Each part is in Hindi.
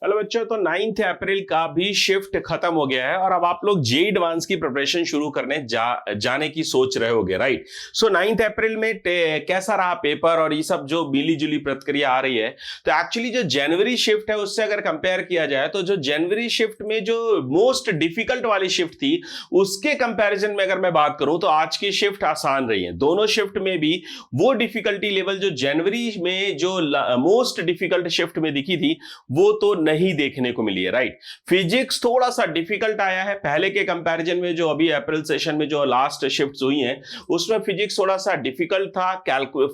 हेलो बच्चों, तो 9 अप्रैल का भी शिफ्ट खत्म हो गया है और अब आप लोग जे एडवांस की प्रिपरेशन शुरू करने जाने की सोच रहे होगे, राइट। सो 9 अप्रैल में कैसा रहा पेपर और ये सब जो मिली जुली प्रतिक्रिया आ रही है। तो एक्चुअली जो जनवरी शिफ्ट है उससे अगर कंपेयर किया जाए तो जो जनवरी शिफ्ट में जो मोस्ट डिफिकल्ट वाली शिफ्ट थी उसके कंपैरिजन में अगर मैं बात करूं तो आज की शिफ्ट आसान रही है। दोनों शिफ्ट में भी वो डिफिकल्टी लेवल जो जनवरी में जो मोस्ट डिफिकल्ट शिफ्ट में दिखी थी वो तो नहीं देखने को मिली है, राइट। फिजिक्स थोड़ा सा डिफिकल्ट आया है पहले के कंपैरिजन में। जो अभी अप्रैल सेशन में जो लास्ट शिफ्ट्स हुई हैं उसमें फिजिक्स थोड़ा सा डिफिकल्ट था,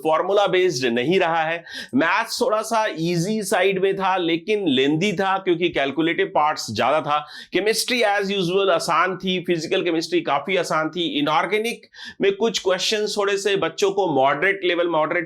फॉर्मूला बेस्ड नहीं रहा है। मैथ्स थोड़ा सा इजी साइड में था लेकिन लेंदी था क्योंकि कैलकुलेटिव पार्ट्स ज्यादा था। केमिस्ट्री एज यूजुअल आसान थी, फिजिकल केमिस्ट्री काफी आसान थी। इनऑर्गेनिक में कुछ क्वेश्चंस थोड़े से बच्चों को मॉडरेट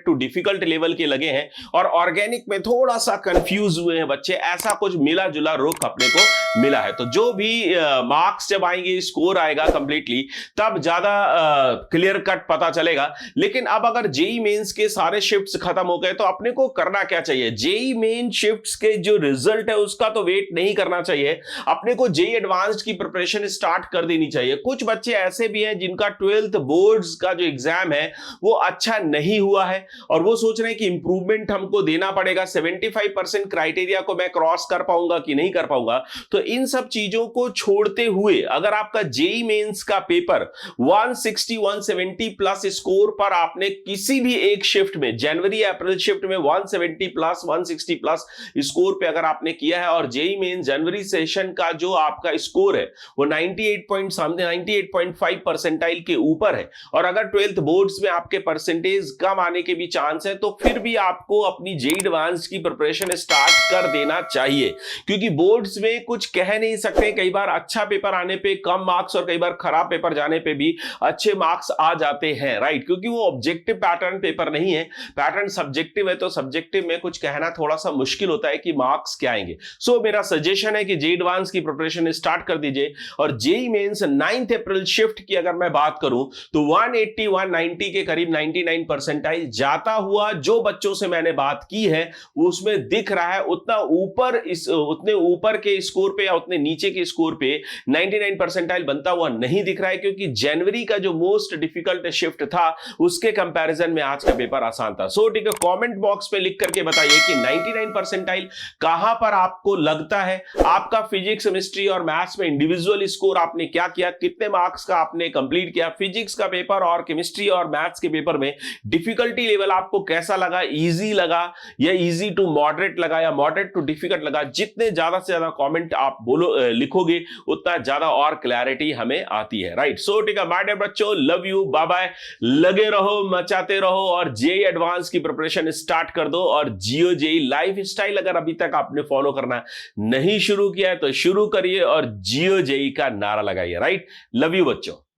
टू डिफिकल्ट लेवल के लगे हैं और ऑर्गेनिक में थोड़ा सा कंफ्यूज हुए हैं बच्चे। ऐसा कुछ मिला जुला रुख अपने को मिला है। तो जो भी मार्क्स जब आएंगे, स्कोर आएगा कंप्लीटली, तब ज्यादा क्लियर कट पता चलेगा। लेकिन अब अगर जेई मेंस के सारे शिफ्ट्स खत्म हो गए तो अपने को करना क्या चाहिए? जेई मेन शिफ्ट्स के जो रिजल्ट है उसका तो वेट नहीं करना चाहिए, अपने को जेई एडवांस्ड की प्रिपरेशन स्टार्ट कर देनी चाहिए। कुछ बच्चे ऐसे भी हैं जिनका 12th बोर्ड्स का जो एग्जाम है वो अच्छा नहीं हुआ है और वो सोच रहे हैं कि इंप्रूवमेंट हमको देना पड़ेगा, 75% क्राइटेरिया को मैं क्रॉस कर पाऊंगा कि नहीं कर पाऊंगा। तो इन सब चीजों को छोड़ते हुए अगर आपका जेई मेंस का पेपर 160 170 प्लस स्कोर पर आपने किसी भी एक शिफ्ट में, जनवरी अप्रैल शिफ्ट में 170 प्लस 160 प्लस स्कोर पे अगर आपने किया है और जेई मेन जनवरी सेशन का जो आपका स्कोर है वो 98.5 परसेंटाइल के ऊपर है और अगर 12th बोर्ड्स में आपके परसेंटेज कम आने के भी चांस है तो फिर भी आपको अपनी जेई एडवांस की प्रिपरेशन स्टार्ट कर देना चाहिए। क्योंकि बोर्ड्स में कुछ कह नहीं सकते, कई बार अच्छा पेपर आने पे कम मार्क्स और कई बार खराब पेपर जाने पे भी अच्छे मार्क्स आ जाते हैं, राइट। क्योंकि वो ऑब्जेक्टिव पैटर्न पेपर नहीं है, पैटर्न सब्जेक्टिव है। तो सब्जेक्टिव में कुछ कहना थोड़ा सा मुश्किल होता है कि मार्क्स क्या आएंगे। सो मेरा सजेशन है कि जेई एडवांस की प्रिपरेशन स्टार्ट कर दीजिए। और जेई मेंस 9 अप्रैल शिफ्ट की अगर मैं बात करूं तो 180 190 के करीब 99 परसेंटाइल जाता हुआ जो बच्चों से मैंने बात की है उसमें दिख रहा है। उतने ऊपर के स्कोर पे या उतने नीचे के स्कोर पे 99 परसेंटाइल बनता हुआ नहीं दिख रहा है क्योंकि जनवरी का जो मोस्ट डिफिकल्ट शिफ्ट था उसके कंपैरिजन में आज का पेपर आसान था। सो ठीक है, कमेंट बॉक्स पे लिख करके बताइए कि 99 परसेंटाइल कहां पर आपको लगता है। आपका फिजिक्स, केमिस्ट्री और मैथ्स में इंडिविजुअल स्कोर आपने क्या किया, कितने मार्क्स का आपने कंप्लीट किया। फिजिक्स का पेपर और केमिस्ट्री और मैथ्स के पेपर में डिफिकल्टी लेवल आपको कैसा लगा, इजी लगा या इजी टू मॉडरेट लगा या मॉडरेट टू डिफिकल्ट लगा। जितने ज्यादा से ज्यादा कमेंट आप लिखोगे उतना ज्यादा और क्लैरिटी हमें आती है, राइट। सो ठीक है माय डियर बच्चों, लव यू, बाय बाय। लगे रहो, मचाते रहो और जेई एडवांस की प्रिपरेशन स्टार्ट कर दो। और जियो जेई लाइफ स्टाइल अगर अभी तक आपने फॉलो करना नहीं शुरू किया है तो शुरू करिए और जियो जेई का नारा लगाइए, राइट। लव यू बच्चों।